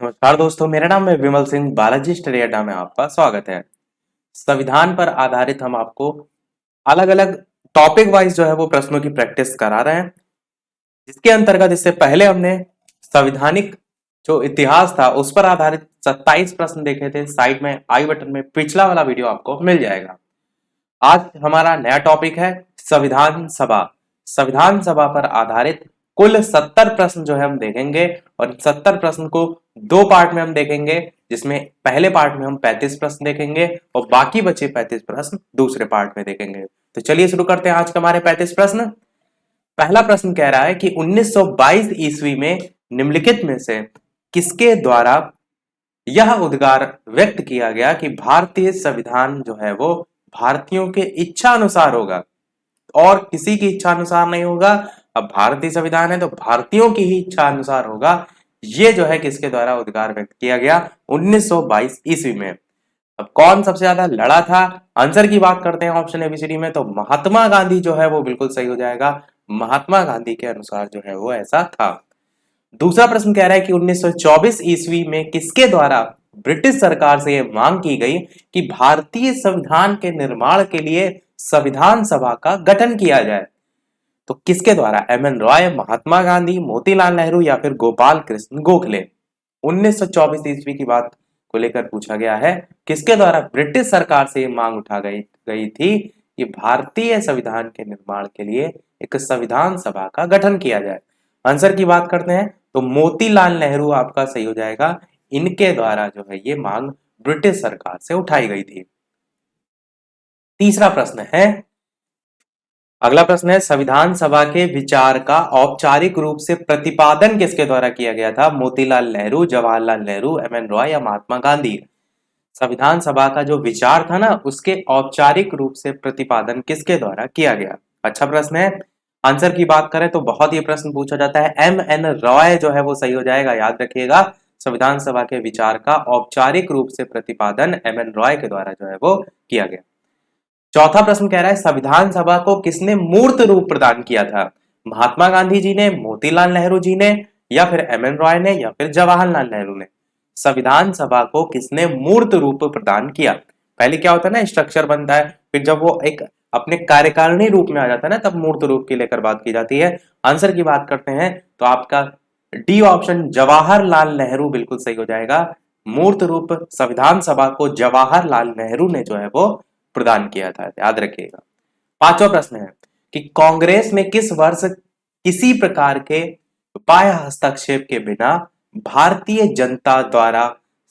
नमस्कार दोस्तों, मेरा नाम है विमल सिंह। बालाजी स्टडी अड्डा में आपका स्वागत है। संविधान पर आधारित हम आपको अलग अलग टॉपिक वाइज जो है वो प्रश्नों की प्रैक्टिस करा रहे हैं, जिसके अंतर्गत इससे पहले हमने संविधानिक जो इतिहास था उस पर आधारित 27 प्रश्न देखे थे। साइड में आई बटन में पिछला वाला वीडियो आपको मिल जाएगा। आज हमारा नया टॉपिक है संविधान सभा। संविधान सभा पर आधारित कुल 70 प्रश्न जो है हम देखेंगे, और 70 प्रश्न को दो पार्ट में हम देखेंगे, जिसमें पहले पार्ट में हम 35 प्रश्न देखेंगे और बाकी बचे 35 प्रश्न दूसरे पार्ट में देखेंगे। तो चलिए शुरू करते हैं आज का हमारे 35 प्रश्न। पहला प्रश्न कह रहा है कि 1922 ईस्वी में निम्नलिखित में से किसके द्वारा यह उद्गार व्यक्त किया गया कि भारतीय संविधान जो है वो भारतीयों के इच्छा अनुसार होगा और किसी की इच्छा अनुसार नहीं होगा। अब भारतीय संविधान है तो भारतीयों की ही इच्छा अनुसार होगा। ये जो है किसके द्वारा उद्गार व्यक्त किया गया 1922 ईस्वी में। अब कौन सबसे ज्यादा लड़ा था, आंसर की बात करते हैं ऑप्शन एबीसीडी में, तो महात्मा गांधी जो है वो बिल्कुल सही हो जाएगा। महात्मा गांधी के अनुसार जो है वो ऐसा था। दूसरा प्रश्न कह रहा है कि 1924 ईस्वी में किसके द्वारा ब्रिटिश सरकार से यह मांग की गई कि भारतीय संविधान के निर्माण के लिए संविधान सभा का गठन किया जाए। तो किसके द्वारा? एम एन रॉय, महात्मा गांधी, मोतीलाल नेहरू या फिर गोपाल कृष्ण गोखले। 1924 ईस्वी की बात को लेकर पूछा गया है, किसके द्वारा ब्रिटिश सरकार से यह मांग उठा गई थी कि भारतीय संविधान के निर्माण के लिए एक संविधान सभा का गठन किया जाए। आंसर की बात करते हैं तो मोतीलाल नेहरू आपका सही हो जाएगा। इनके द्वारा जो है ये मांग ब्रिटिश सरकार से उठाई गई थी। तीसरा प्रश्न है, अगला प्रश्न है, संविधान सभा के विचार का औपचारिक रूप से प्रतिपादन किसके द्वारा किया गया था? मोतीलाल नेहरू, जवाहरलाल नेहरू, एम एन रॉय या महात्मा गांधी। संविधान सभा का जो विचार था ना, उसके औपचारिक रूप से प्रतिपादन किसके द्वारा किया गया? अच्छा प्रश्न है। आंसर की बात करें तो बहुत ये प्रश्न पूछा जाता है, एम एन रॉय जो है वो सही हो जाएगा। याद रखिएगा, संविधान सभा के विचार का औपचारिक रूप से प्रतिपादन एम एन रॉय के द्वारा जो है वो किया गया। चौथा प्रश्न कह रहा है, संविधान सभा को किसने मूर्त रूप प्रदान किया था? महात्मा गांधी जी ने, मोतीलाल नेहरू जी ने, या फिर एम एन रॉय ने, या फिर जवाहरलाल नेहरू ने। संविधान सभा को किसने मूर्त रूप प्रदान किया? पहले क्या होता है ना, स्ट्रक्चर बनता है, फिर जब वो एक अपने कार्यकारिणी रूप में आ जाता है ना, तब मूर्त रूप की लेकर बात की जाती है। आंसर की बात करते हैं तो आपका डी ऑप्शन जवाहरलाल नेहरू बिल्कुल सही हो जाएगा। मूर्त रूप संविधान सभा को जवाहरलाल नेहरू ने जो है वो प्रदान किया था, याद रखिएगा। पांचवा प्रश्न है कि कांग्रेस में किस वर्ष किसी प्रकार के बाह्य हस्तक्षेप के बिना भारतीय जनता द्वारा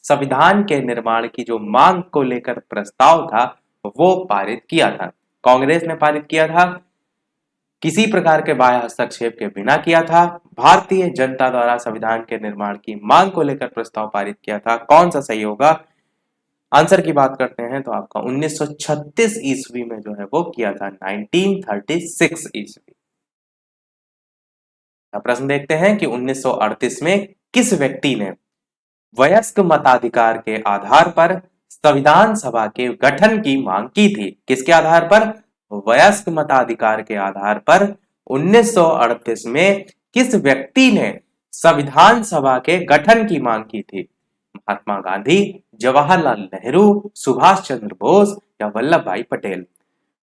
संविधान के निर्माण की जो मांग को लेकर प्रस्ताव था वो पारित किया था? कांग्रेस ने पारित किया था, किसी प्रकार के बाह्य हस्तक्षेप के बिना किया था, भारतीय जनता द्वारा संविधान के निर्माण की मांग को लेकर प्रस्ताव पारित किया था। कौन सा सही होगा? आंसर की बात करते हैं तो आपका 1936 ईस्वी में जो है वो किया था, 1936 ईस्वी। प्रश्न देखते हैं कि 1938 में किस व्यक्ति ने वयस्क मताधिकार के आधार पर संविधान सभा के गठन की मांग की थी? किसके आधार पर? वयस्क मताधिकार के आधार पर 1938 में किस व्यक्ति ने संविधान सभा के गठन की मांग की थी? महात्मा गांधी, जवाहरलाल नेहरू, सुभाष चंद्र बोस या वल्लभ भाई पटेल।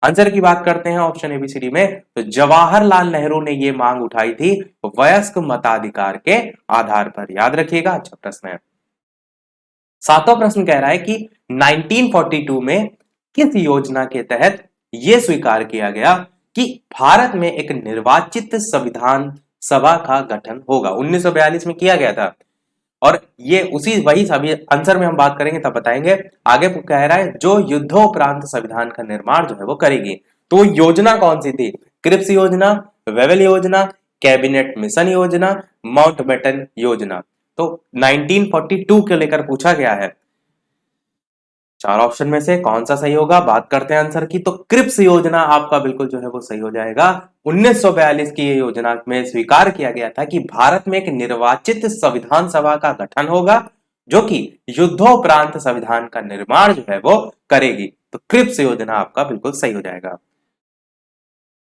आंसर की बात करते हैं ऑप्शन एबीसीडी में, तो जवाहरलाल नेहरू ने यह मांग उठाई थी वयस्क मताधिकार के आधार पर। याद रखिएगा, अच्छा प्रश्न है। सातवां प्रश्न कह रहा है कि 1942 में किस योजना के तहत यह स्वीकार किया गया कि भारत में एक निर्वाचित संविधान सभा का गठन होगा? 1942 में किया गया था, और ये उसी वही सभी आंसर में हम बात करेंगे तब बताएंगे। आगे कह रहा है जो युद्धोपरांत संविधान का निर्माण जो है वो करेगी। तो योजना कौन सी थी? क्रिप्स योजना, वेवेल योजना, कैबिनेट मिशन योजना, माउंटबेटन योजना। तो 1942 के लेकर पूछा गया है। चार ऑप्शन में से कौन सा सही होगा? बात करते हैं आंसर की, तो क्रिप्स योजना आपका बिल्कुल जो है वो सही हो जाएगा। 1942 की ये योजना में स्वीकार किया गया था कि भारत में एक निर्वाचित संविधान सभा का गठन होगा जो कि युद्धोपरांत संविधान का निर्माण जो है वो करेगी। तो क्रिप्स योजना आपका बिल्कुल सही हो जाएगा।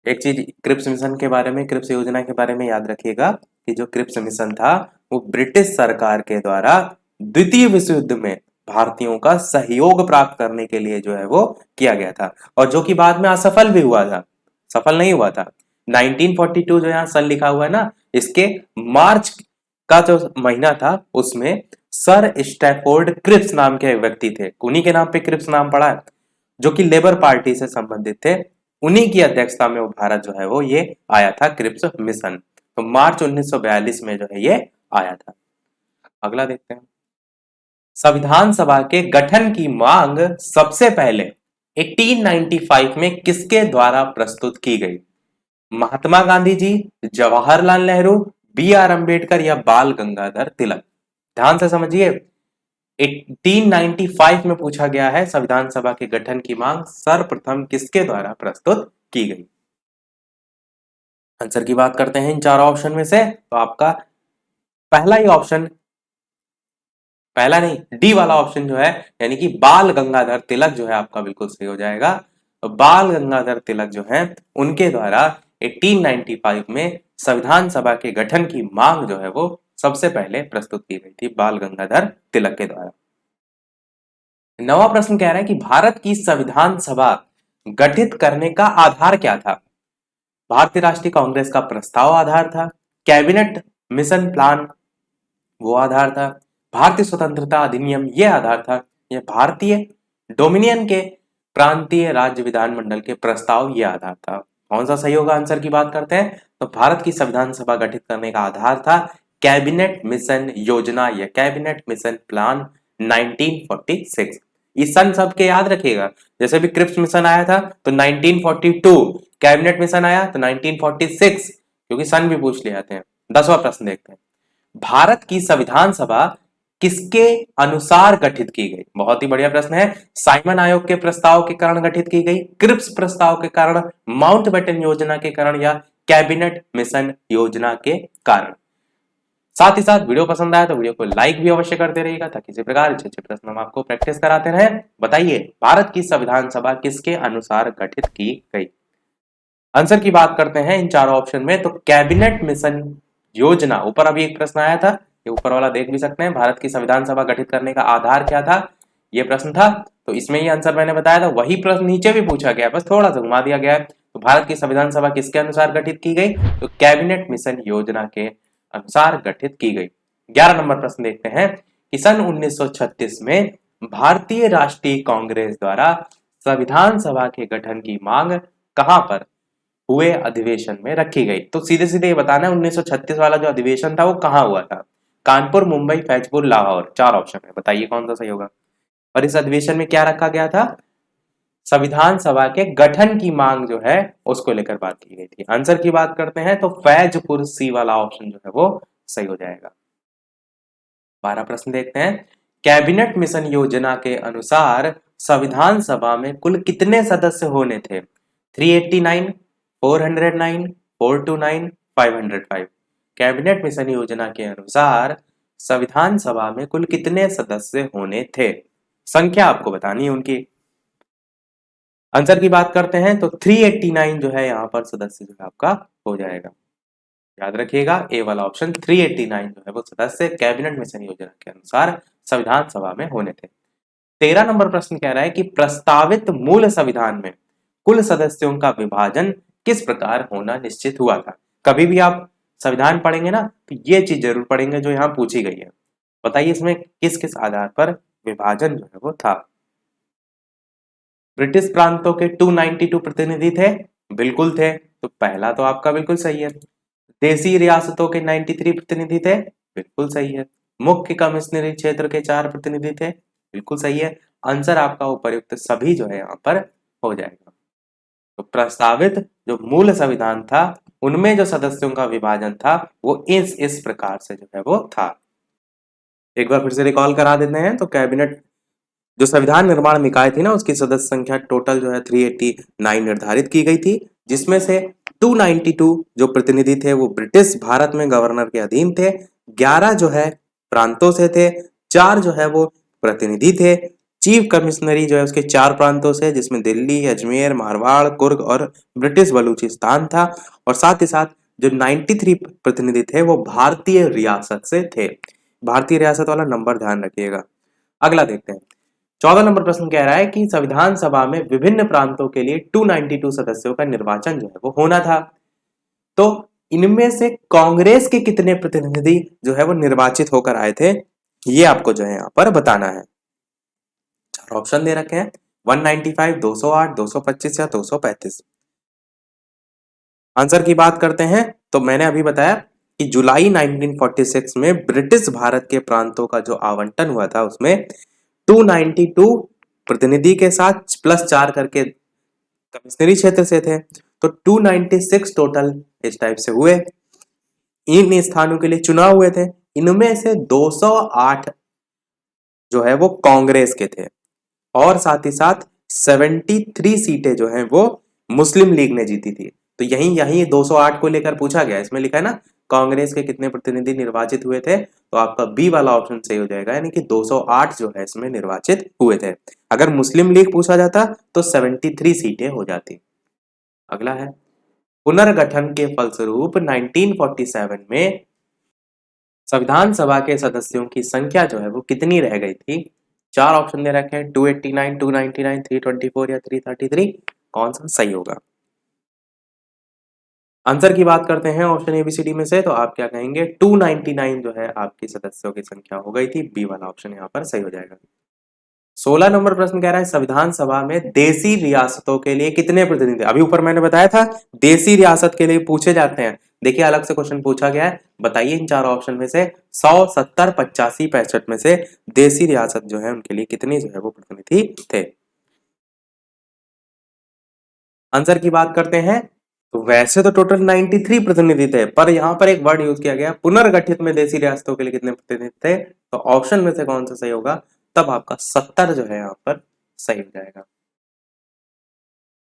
एक चीज क्रिप्स मिशन के बारे में, क्रिप्स योजना के बारे में याद रखिएगा कि जो क्रिप्स मिशन था वो ब्रिटिश सरकार के द्वारा द्वितीय विश्व युद्ध में भारतीयों का सहयोग प्राप्त करने के लिए जो है वो किया गया था, और जो कि बाद में असफल भी हुआ था, सफल नहीं हुआ था। 1942 जो यहाँ सन लिखा हुआ है ना, इसके मार्च का जो महीना था उसमें सर स्टैफोर्ड क्रिप्स नाम के व्यक्ति थे, उन्हीं के नाम पे क्रिप्स नाम पड़ा है, जो कि लेबर पार्टी से संबंधित थे। उन्हीं की अध्यक्षता में वो भारत जो है वो ये आया था, क्रिप्स मिशन। तो मार्च 1942 में जो है ये आया था। अगला देखते हैं। संविधान सभा के गठन की मांग सबसे पहले 1895 में किसके द्वारा प्रस्तुत की गई? महात्मा गांधी जी, जवाहरलाल नेहरू, बी आर अंबेडकर या बाल गंगाधर तिलक? ध्यान से समझिए, 1895 में पूछा गया है संविधान सभा के गठन की मांग सर्वप्रथम किसके द्वारा प्रस्तुत की गई। आंसर की बात करते हैं इन चारों ऑप्शन में से, तो आपका पहला ही ऑप्शन, पहला नहीं डी वाला ऑप्शन जो है, यानी कि बाल गंगाधर तिलक जो है आपका बिल्कुल सही हो जाएगा। तो बाल गंगाधर तिलक जो है उनके द्वारा 1895 में संविधान सभा के गठन की मांग जो है वो सबसे पहले प्रस्तुत की गई थी, बाल गंगाधर तिलक के द्वारा। नवा प्रश्न कह रहा है कि भारत की संविधान सभा गठित करने का आधार क्या था? भारतीय राष्ट्रीय कांग्रेस का प्रस्ताव आधार था, कैबिनेट मिशन प्लान वो आधार था, भारतीय स्वतंत्रता अधिनियम ये आधार था, या भारतीय डोमिनियन के प्रांतीय राज्य विधानमंडल के प्रस्ताव ये आधार था? कौन सा सही होगा? आंसर की बात करते हैं। तो भारत की संविधान सभा गठित करने का आधार था कैबिनेट मिशन योजना या कैबिनेट मिशन प्लान 1946। इस सन सबके याद रखिएगा, जैसे भी क्रिप्स मिशन आया था तो 1942, कैबिनेट मिशन आया तो 1946, क्योंकि सन भी पूछ ले जाते हैं। 10वां प्रश्न देखते हैं। भारत की संविधान सभा किसके अनुसार गठित की गई? बहुत ही बढ़िया प्रश्न है। साइमन आयोग के प्रस्ताव के कारण गठित की गई, क्रिप्स प्रस्ताव के कारण, माउंटबेटन योजना के कारण, या कैबिनेट मिशन योजना के कारण? साथ ही साथ वीडियो पसंद आया तो वीडियो को लाइक भी अवश्य करते रहिएगा, ताकि इसी प्रकार अच्छे प्रश्न हम आपको प्रैक्टिस कराते रहे। बताइए, भारत की संविधान सभा किसके अनुसार गठित की गई? आंसर की बात करते हैं इन चारों ऑप्शन में, तो कैबिनेट मिशन योजना, ऊपर अभी एक प्रश्न आया था, ये ऊपर वाला देख भी सकते हैं, भारत की संविधान सभा गठित करने का आधार क्या था, ये प्रश्न था। तो इसमें ही आंसर मैंने बताया था, वही प्रश्न नीचे भी पूछा गया, बस थोड़ा सा घुमा दिया गया है। तो भारत की संविधान सभा किसके अनुसार गठित की गई? तो कैबिनेट मिशन योजना के अनुसार गठित की गई। 11 नंबर प्रश्न देखते हैं कि सन 1936 में भारतीय राष्ट्रीय कांग्रेस द्वारा संविधान सभा के गठन की मांग कहां पर हुए अधिवेशन में रखी गई? तो सीधे सीधे ये बताना है 1936 वाला जो अधिवेशन था वो कहाँ हुआ था? कानपुर, मुंबई, फैजपुर, लाहौर? 4 ऑप्शन है, बताइए कौन सा सही होगा। और इस अधिवेशन में क्या रखा गया था? संविधान सभा के गठन की मांग जो है उसको लेकर बात की गई थी। आंसर की बात करते हैं तो फैजपुर, सी वाला ऑप्शन जो है वो सही हो जाएगा। 12 प्रश्न देखते हैं। कैबिनेट मिशन योजना के अनुसार संविधान सभा में कुल कितने सदस्य होने थे? 389, 409, 429, 505? कैबिनेट मिशन योजना के अनुसार संविधान सभा में कुल कितने सदस्य होने थे? संख्या आपको बतानी है उनकी। आंसर की बात करते हैं तो 389 जो है यहाँ पर सदस्य जो है आपका हो जाएगा। याद रखिएगा, ए वाला ऑप्शन 389 जो है वो सदस्य कैबिनेट मिशन योजना के अनुसार संविधान सभा में होने थे। 13 नंबर प्रश्न कह रहा है कि प्रस्तावित मूल संविधान में कुल सदस्यों का विभाजन किस प्रकार होना निश्चित हुआ था? कभी भी आप संविधान पढ़ेंगे ना तो ये चीज जरूर पढ़ेंगे जो यहाँ पूछी गई है। बताइए इसमें किस किस आधार पर विभाजन जो है वो था? ब्रिटिश प्रांतों के 292 प्रतिनिधि थे, बिल्कुल थे, तो पहला तो आपका बिल्कुल सही है। देसी रियासतों के 93 प्रतिनिधि थे, बिल्कुल सही है। मुख्य कमिश्नरी क्षेत्र के 4 प्रतिनिधि थे, बिल्कुल सही है। आंसर आपका उपर्युक्त सभी जो है यहाँ पर हो जाएगा। तो प्रस्तावित जो मूल संविधान था उनमें जो सदस्यों का विभाजन था वो इस प्रकार से जो है वो था। एक बार फिर से रिकॉल करा देते हैं। तो कैबिनेट जो संविधान निर्माण निकाय थी ना उसकी सदस्य संख्या टोटल जो है 389 निर्धारित की गई थी, जिसमें से 292 जो प्रतिनिधि थे वो ब्रिटिश भारत में गवर्नर के अधीन थे, 11 जो है प्रांतों से थे, 4 जो है वो प्रतिनिधि थे। चीफ कमिश्नरी जो है उसके 4 प्रांतों से, जिसमें दिल्ली, अजमेर, मारवाड़, कुर्ग और ब्रिटिश बलूचिस्तान था। और साथ ही साथ जो 93 प्रतिनिधि थे वो भारतीय रियासत से थे। भारतीय रियासत वाला नंबर ध्यान रखिएगा। अगला देखते हैं। 14 नंबर प्रश्न कह रहा है कि संविधान सभा में विभिन्न प्रांतों के लिए 292 सदस्यों का निर्वाचन जो है वो होना था। तो इनमें से कांग्रेस के कितने प्रतिनिधि जो है वो निर्वाचित होकर आए थे, ये आपको जो है यहाँ पर बताना है। चार ऑप्शन दे रखे हैं, 195, 208, 225 या 235। आंसर की बात करते हैं तो मैंने अभी बताया कि जुलाई 1946 में ब्रिटिश भारत के प्रांतों का जो आवंटन हुआ था उसमें 292 प्रतिनिधि के साथ प्लस 4 करके कमिश्नरी क्षेत्र से थे, तो 296 टोटल इस टाइप से हुए। इन स्थानों के लिए चुनाव हुए थे, इनमें से 208 जो है वो कांग्रेस के थे और साथ ही साथ 73 सीटें जो हैं वो मुस्लिम लीग ने जीती थी। तो यही यही 208 को लेकर पूछा गया, इसमें लिखा है ना कांग्रेस के कितने प्रतिनिधि निर्वाचित हुए थे, तो आपका बी वाला ऑप्शन सही हो जाएगा, यानी कि 208 जो है इसमें निर्वाचित हुए थे। अगर मुस्लिम लीग पूछा जाता तो 73 सीटें हो जाती। अगला है, पुनर्गठन के फलस्वरूप 1947 में संविधान सभा के सदस्यों की संख्या जो है वो कितनी रह गई थी। चार ऑप्शन दे रखे हैं, 289, 299, 324 या 333। कौन सा सही होगा। आंसर की बात करते हैं ऑप्शन एबीसीडी में से, तो आप क्या कहेंगे, 299 जो है आपकी सदस्यों की संख्या हो गई थी। बी वाला ऑप्शन यहाँ पर सही हो जाएगा। 16 नंबर प्रश्न कह रहा है संविधान सभा में देसी रियासतों के लिए कितने प्रतिनिधि, अभी ऊपर मैंने बताया था देसी रियासत के लिए पूछे जाते हैं, देखिए अलग से क्वेश्चन पूछा गया है। बताइए इन चारों ऑप्शन में से 100, 70, 85, 65 में से देसी रियासत जो है उनके लिए कितने जो है वो प्रतिनिधि थे। आंसर की बात करते हैं तो वैसे तो टोटल 93 प्रतिनिधि थे, पर यहां पर एक वर्ड यूज किया गया पुनर्गठित में देसी रियासतों के लिए कितने प्रतिनिधि थे, तो ऑप्शन में से कौन सा सही होगा, तब आपका 70 जो है यहाँ पर सही हो जाएगा।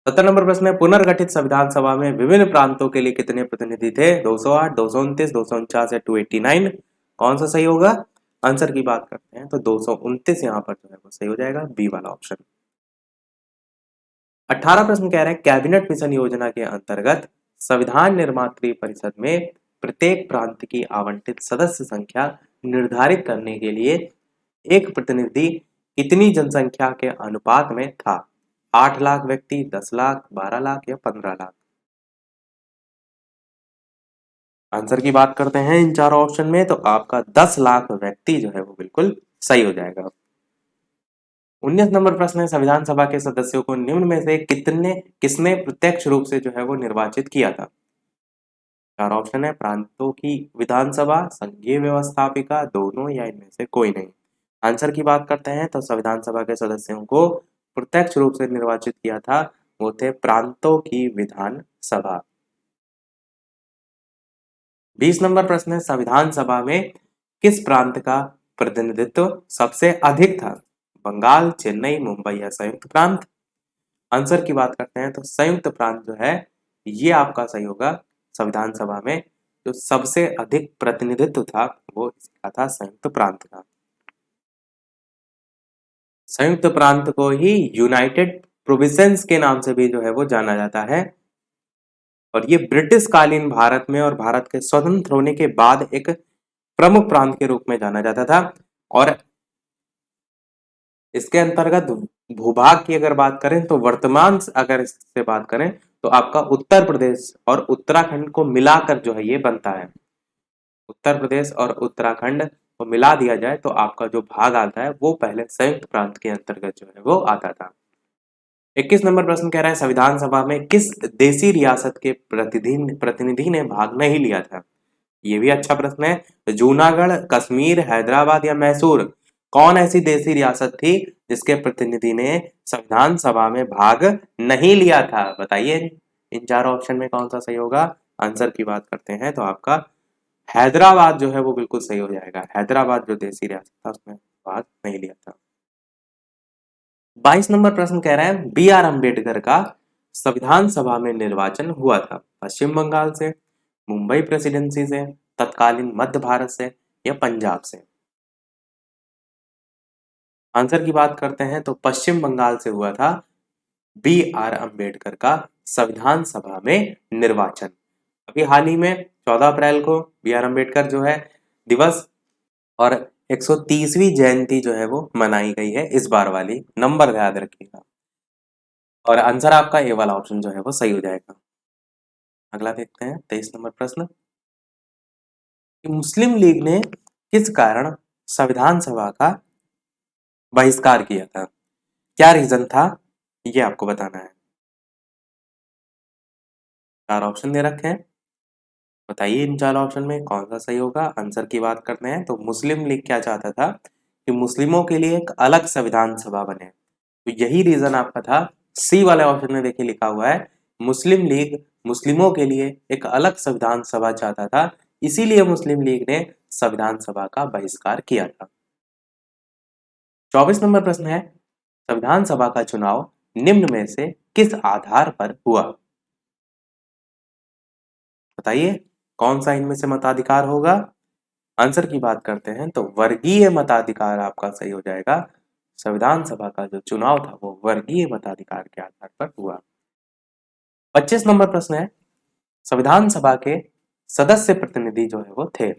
70 नंबर प्रश्न है पुनर्गठित संविधान सभा में विभिन्न प्रांतों के लिए कितने प्रतिनिधि थे, 208, 229, 249 या 289। कौन सा सही होगा। आंसर की बात करते हैं तो 229 यहाँ पर जो है वो सही हो जाएगा, बी वाला ऑप्शन। 18 प्रश्न कह रहे हैं कैबिनेट मिशन योजना के अंतर्गत संविधान निर्मात्री परिषद में प्रत्येक प्रांत की आवंटित सदस्य संख्या निर्धारित करने के लिए एक प्रतिनिधि कितनी जनसंख्या के अनुपात में था। 8 लाख व्यक्ति, 10 लाख, 12 लाख या 15 लाख। आंसर की बात करते हैं इन चारों ऑप्शन में, तो आपका 10 लाख व्यक्ति जो है वो बिल्कुल सही हो जाएगा। 19 नंबर प्रश्न है संविधान सभा के सदस्यों को निम्न में से किसने प्रत्यक्ष रूप से जो है वो निर्वाचित किया था। चार ऑप्शन है, प्रांतों की विधानसभा, संघीय व्यवस्थापिका, दोनों या इनमें से कोई नहीं। आंसर की बात करते हैं तो संविधान सभा के सदस्यों को प्रत्यक्ष रूप से निर्वाचित किया था, वो थे प्रांतों की विधान सभा। 20 नंबर प्रश्न है संविधान सभा में किस प्रांत का प्रतिनिधित्व सबसे अधिक था, बंगाल, चेन्नई, मुंबई या संयुक्त प्रांत। आंसर की बात करते हैं तो संयुक्त प्रांत जो है ये आपका सही होगा। संविधान सभा में जो सबसे अधिक प्रतिनिधित्व था वो इसका था संयुक्त प्रांत का। संयुक्त प्रांत को ही यूनाइटेड प्रोविंसेस के नाम से भी जो है वो जाना जाता है, और ये ब्रिटिश कालीन भारत में और भारत के स्वतंत्र होने के बाद एक प्रमुख प्रांत के रूप में जाना जाता था। और इसके अंतर्गत भूभाग की अगर बात करें तो वर्तमान अगर इससे बात करें तो आपका उत्तर प्रदेश और उत्तराखंड को मिलाकर जो है ये बनता है। उत्तर प्रदेश और उत्तराखंड को मिला दिया जाए तो आपका जो भाग आता है वो पहले संयुक्त प्रांत के अंतर्गत जो है वो आता था। 21 नंबर प्रश्न कह रहा है संविधान सभा में किस देसी रियासत के प्रतिनिधि ने भाग नहीं लिया था। ये भी अच्छा प्रश्न है। जूनागढ़, कश्मीर, हैदराबाद या मैसूर, कौन ऐसी देसी रियासत थी जिसके प्रतिनिधि ने संविधान सभा में भाग नहीं लिया था। बताइए इन चारों ऑप्शन में कौन सा सही होगा। आंसर की बात करते हैं तो आपका हैदराबाद जो है वो बिल्कुल सही हो जाएगा। हैदराबाद जो देसी रियासत था उसमें भाग नहीं लिया था। 22 नंबर प्रश्न कह रहा है बी आर अम्बेडकर का संविधान सभा में निर्वाचन हुआ था पश्चिम बंगाल से, मुंबई प्रेसिडेंसी से, तत्कालीन मध्य भारत से या पंजाब से। आंसर की बात करते हैं तो पश्चिम बंगाल से हुआ था बी आर अम्बेडकर का संविधान सभा में निर्वाचन। अभी हाल ही में 14 अप्रैल को बी आर अम्बेडकर जो है दिवस और 130वीं जयंती जो है वो मनाई गई है इस बार वाली, नंबर याद रखिएगा। और आंसर आपका ए वाला ऑप्शन जो है वो सही हो जाएगा। अगला देखते हैं 23 नंबर प्रश्न कि मुस्लिम लीग ने किस कारण संविधान सभा का बहिष्कार किया था? क्या रीजन था, ये आपको बताना है। 4 ऑप्शन दे रखे हैं, बताइए इन 4 ऑप्शन में कौन सा सही होगा। आंसर की बात करते हैं तो मुस्लिम लीग क्या चाहता था कि मुस्लिमों के लिए एक अलग संविधान सभा बने, तो यही रीजन आपका था। सी वाले ऑप्शन में देखिए लिखा हुआ है मुस्लिम लीग मुस्लिमों के लिए एक अलग संविधान सभा चाहता था, इसीलिए मुस्लिम लीग ने संविधान सभा का बहिष्कार किया था। 24 नंबर प्रश्न है संविधान सभा का चुनाव निम्न में से किस आधार पर हुआ? बताइए कौन सा इनमें से मताधिकार होगा। आंसर की बात करते हैं तो वर्गीय मताधिकार आपका सही हो जाएगा। संविधान सभा का जो चुनाव था वो वर्गीय मताधिकार के आधार पर हुआ। 25 नंबर प्रश्न है संविधान सभा के सदस्य प्रतिनिधि जो है वो थे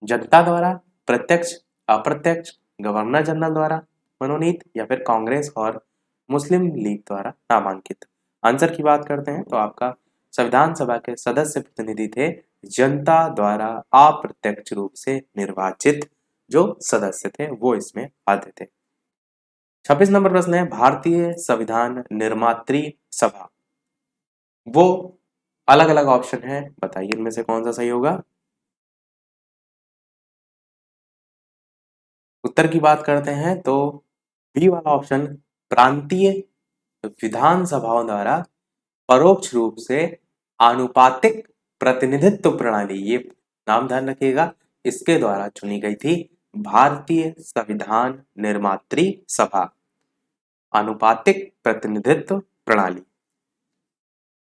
जनता द्वारा, प्रत्यक्ष, अप्रत्यक्ष, गवर्नर जनरल द्वारा मनोनीत या फिर कांग्रेस और मुस्लिम लीग द्वारा नामांकित। आंसर की बात करते हैं तो आपका संविधान सभा के सदस्य प्रतिनिधि थे जनता द्वारा अप्रत्यक्ष रूप से निर्वाचित जो सदस्य थे वो इसमें आते थे। 26 नंबर प्रश्न है भारतीय संविधान निर्मात्री सभा, वो अलग अलग ऑप्शन है, बताइए इनमें से कौन सा सही होगा। उत्तर की बात करते हैं तो बी वाला ऑप्शन प्रांतीय विधानसभाओं द्वारा परोक्ष रूप से आनुपातिक प्रतिनिधित्व प्रणाली, ये नाम ध्यान रखिएगा, इसके द्वारा चुनी गई थी भारतीय संविधान निर्मात्री सभा, आनुपातिक प्रतिनिधित्व प्रणाली।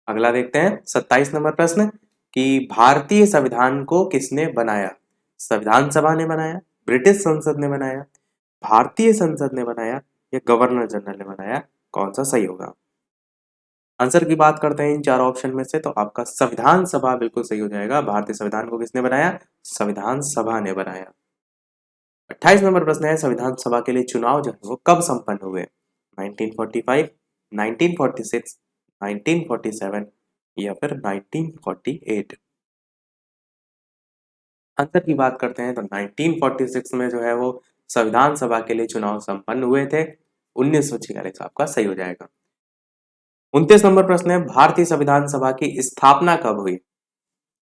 अगला देखते हैं 27 नंबर प्रश्न कि भारतीय संविधान को किसने बनाया? संविधान सभा ने बनाया, ब्रिटिश संसद ने बनाया, भारतीय संसद ने बनाया या गवर्नर जनरल ने बनाया, कौन सा सही होगा। आंसर की बात करते हैं इन 4 ऑप्शन में से तो आपका संविधान सभा बिल्कुल सही हो जाएगा। भारतीय संविधान को किसने बनाया? संविधान सभा ने बनाया। 28 नंबर प्रश्न है संविधान सभा के लिए चुनाव जो है वो कब संपन्न हुए? 1945, 1946, 1947 या फिर 1948। आंसर की बात करते हैं तो 1946 में जो है वो संविधान सभा के लिए चुनाव संपन्न हुए थे। 1946 आपका सही हो जाएगा। 29 नंबर प्रश्न है भारतीय संविधान सभा की स्थापना कब हुई?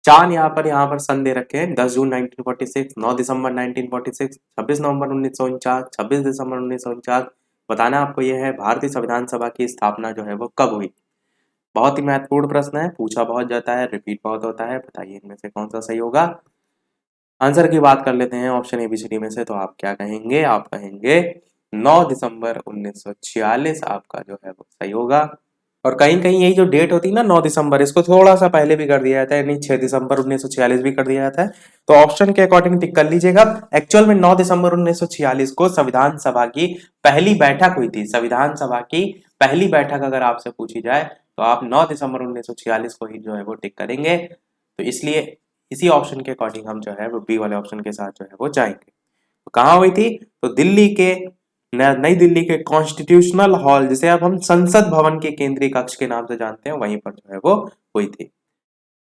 चांद यहाँ पर सन दे रखे हैं 10 जून 1946, 9 दिसंबर 1946, 26 नवंबर 1949, 26 दिसंबर 1949। बताना आपको यह है भारतीय संविधान सभा की स्थापना जो है वो कब हुई। बहुत ही महत्वपूर्ण प्रश्न है, पूछा बहुत जाता है, रिपीट बहुत होता है, बताइए इनमें से कौन सा सही होगा। आंसर की बात कर लेते हैं ऑप्शन एबीसीडी में से तो आप क्या कहेंगे, आप कहेंगे 9 दिसंबर 1946 आपका जो है वो सही होगा। और कहीं कहीं यही जो डेट होती है ना 9 दिसंबर, इसको थोड़ा सा पहले भी कर दिया जाता है, यानी 6 दिसंबर 1946 भी कर दिया जाता है। तो ऑप्शन के अकॉर्डिंग टिक कर लीजिएगा। एक्चुअल में 9 दिसंबर 1946 को संविधान सभा की पहली बैठक हुई थी। संविधान सभा की पहली बैठक अगर आपसे पूछी जाए तो आप 9 दिसंबर 1946 को ही जो है वो टिक करेंगे। तो इसलिए इसी ऑप्शन के अकॉर्डिंग हम जो है वो बी वाले ऑप्शन के साथ जो है वो जाएंगे। तो कहाँ हुई थी? तो दिल्ली के नई दिल्ली के कॉन्स्टिट्यूशनल हॉल, जिसे अब हम संसद भवन के केंद्रीय कक्ष के नाम से जानते हैं, वहीं पर जो है वो हुई थी।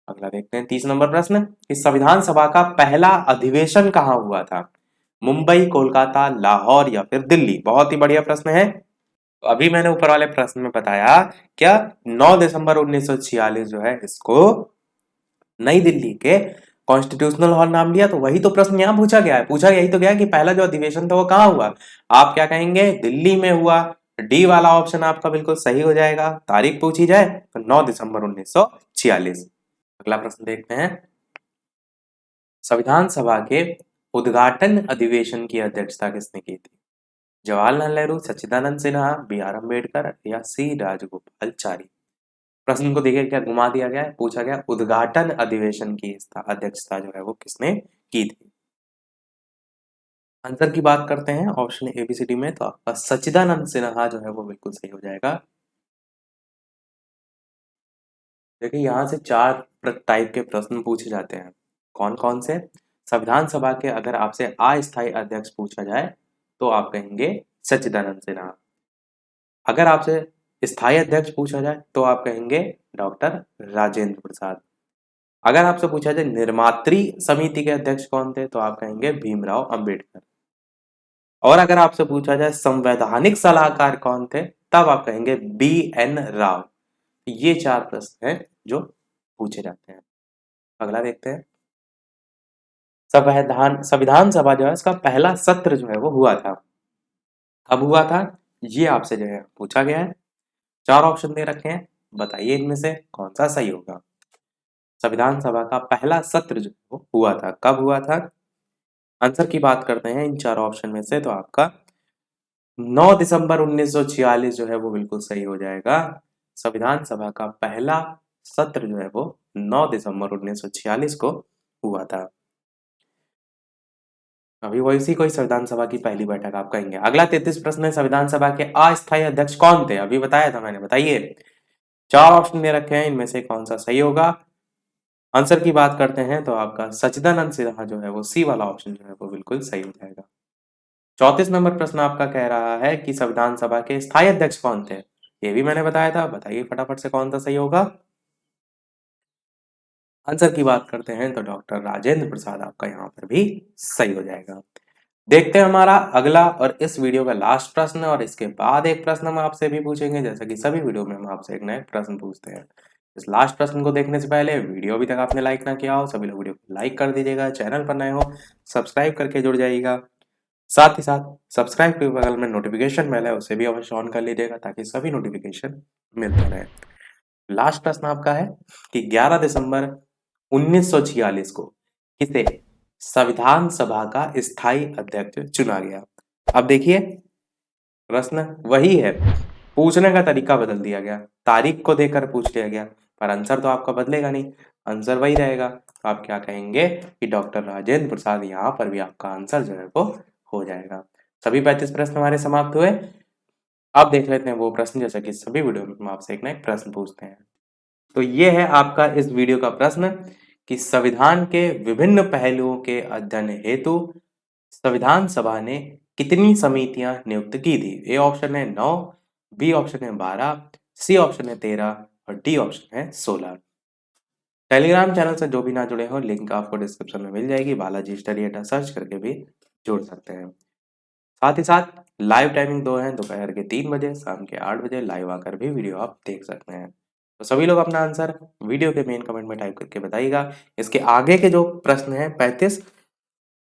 अगला देखते हैं 30 नंबर प्रश्न कि संविधान सभा का पहला अधिवेशन कहाँ हुआ था? मुंबई, कोलकाता, लाहौर या फिर दिल्ली? बहुत ही बढ़िया प्रश्न है। तो अभी मैंने ऊपर वाले प्रश्न में बताया क्या 9 दिसंबर 1946 जो है इसको नई दिल्ली के कॉन्स्टिट्यूशनल हॉल नाम लिया, तो वही तो प्रश्न यहाँ पूछा गया है। पूछा यही तो गया कि पहला जो अधिवेशन था वो कहाँ हुआ। आप क्या कहेंगे? दिल्ली में हुआ। डी वाला ऑप्शन आपका बिल्कुल सही हो जाएगा। तारीख पूछी जाए तो 9 दिसंबर 1946। अगला प्रश्न देखते हैं संविधान सभा के उद्घाटन अधिवेशन की अध्यक्षता किसने की थी? जवाहरलाल नेहरू, सच्चिदानंद सिन्हा, बी आर अम्बेडकर या सी राजगोपालचारी? प्रश्न को देखिए क्या घुमा दिया गया है, पूछा गया उद्घाटन अधिवेशन की अध्यक्षता जो है वो किसने की थी। आंसर की बात करते हैं ऑप्शन एबीसीडी में तो आपका सच्चिदानंद सिन्हा जो है वो बिल्कुल सही हो जाएगा। देखिए यहाँ से 4 टाइप के प्रश्न पूछे जाते हैं। कौन कौन से? संविधान सभा के अगर आपसे अस्थायी अध्यक्ष पूछा जाए तो आप कहेंगे सच्चिदानंद सिन्हा। अगर आपसे स्थायी अध्यक्ष पूछा जाए तो आप कहेंगे डॉक्टर राजेंद्र प्रसाद। अगर आपसे पूछा जाए निर्मात्री समिति के अध्यक्ष कौन थे तो आप कहेंगे भीमराव अंबेडकर। और अगर आपसे पूछा जाए संवैधानिक सलाहकार कौन थे तब आप कहेंगे BN राव। ये 4 प्रश्न हैं जो पूछे जाते हैं। अगला देखते हैं। संविधान सभा जो है इसका पहला सत्र जो है वो हुआ था। कब हुआ था ये आपसे जो है पूछा गया है। 4 ऑप्शन दे रखे हैं, बताइए इनमें से कौन सा सही होगा। संविधान सभा का पहला सत्र जो है वो हुआ था, कब हुआ था? आंसर की बात करते हैं इन 4 ऑप्शन में से तो आपका 9 दिसंबर 1946 जो है वो बिल्कुल सही हो जाएगा। संविधान सभा का पहला सत्र जो है वो 9 दिसंबर 1946 को हुआ था। अभी वैसी कोई संविधान सभा की पहली बैठक आप कहेंगे। अगला 33 प्रश्न है, संविधान सभा के अस्थायी अध्यक्ष कौन थे? अभी बताया था मैंने, बताइए। 4 ऑप्शन दे रखे हैं, इनमें से कौन सा सही होगा? आंसर की बात करते हैं तो आपका सच्चिदानंद सिन्हा जो है वो सी वाला ऑप्शन जो है वो बिल्कुल सही हो जाएगा। 34 नंबर प्रश्न आपका कह रहा है कि संविधान सभा के स्थायी अध्यक्ष कौन थे? ये भी मैंने बताया था, बताइए फटाफट से कौन सा सही होगा। आंसर की बात करते हैं तो डॉक्टर राजेंद्र प्रसाद आपका यहाँ पर भी सही हो जाएगा। देखते हैं हमारा अगला और इस वीडियो का लास्ट प्रश्न, और इसके बाद एक प्रश्न हम आपसे भी पूछेंगे, जैसा कि सभी वीडियो में हम आपसे एक नए प्रश्न पूछते हैं। इस लास्ट प्रश्न को देखने से पहले वीडियो अभी तक आपने लाइक ना किया हो, सभी लोग वीडियो को लाइक कर दीजिएगा। चैनल पर नए हो सब्सक्राइब करके जुड़ जाइएगा। साथ ही साथ सब्सक्राइब के बगल में नोटिफिकेशन बेल है, उसे भी अवश्य ऑन कर लीजिएगा ताकि सभी नोटिफिकेशन मिलते रहे। लास्ट प्रश्न आपका है कि 11 दिसंबर 1946 को किसे संविधान सभा का स्थायी अध्यक्ष चुना गया? अब देखिए प्रश्न वही है, पूछने का तरीका बदल दिया गया, तारीख को देकर पूछ लिया गया, पर आंसर तो आपका बदलेगा नहीं, आंसर वही रहेगा। तो आप क्या कहेंगे कि डॉक्टर राजेंद्र प्रसाद, यहाँ पर भी आपका आंसर जो है वो हो जाएगा। सभी 35 प्रश्न हमारे समाप्त हुए। अब देख लेते हैं वो प्रश्न, जैसा कि सभी वीडियो में हम आपसे एक ना एक प्रश्न पूछते हैं। तो ये है आपका इस वीडियो का प्रश्न कि संविधान के विभिन्न पहलुओं के अध्ययन हेतु संविधान सभा ने कितनी समितियां नियुक्त की थी? ए ऑप्शन है 9, बी ऑप्शन है 12, सी ऑप्शन है 13 और डी ऑप्शन है 16। टेलीग्राम चैनल से जो भी ना जुड़े हो, लिंक आपको डिस्क्रिप्शन में मिल जाएगी। बालाजी स्टडी अड्डा सर्च करके भी जुड़ सकते हैं। साथ ही साथ लाइव टाइमिंग 2 है, दोपहर के 3 बजे, शाम के 8 बजे लाइव आकर भी वीडियो आप देख सकते हैं। तो सभी लोग अपना आंसर वीडियो के मेन कमेंट में टाइप करके बताइएगा। इसके आगे के जो प्रश्न हैं 35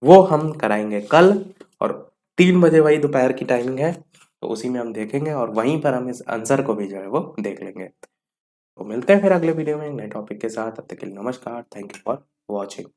वो हम कराएंगे कल, और 3 बजे वही दोपहर की टाइमिंग है, तो उसी में हम देखेंगे और वहीं पर हम इस आंसर को भी जो है वो देख लेंगे। तो मिलते हैं फिर अगले वीडियो में नए टॉपिक के साथ। तब तक के लिए नमस्कार। Thank you for watching.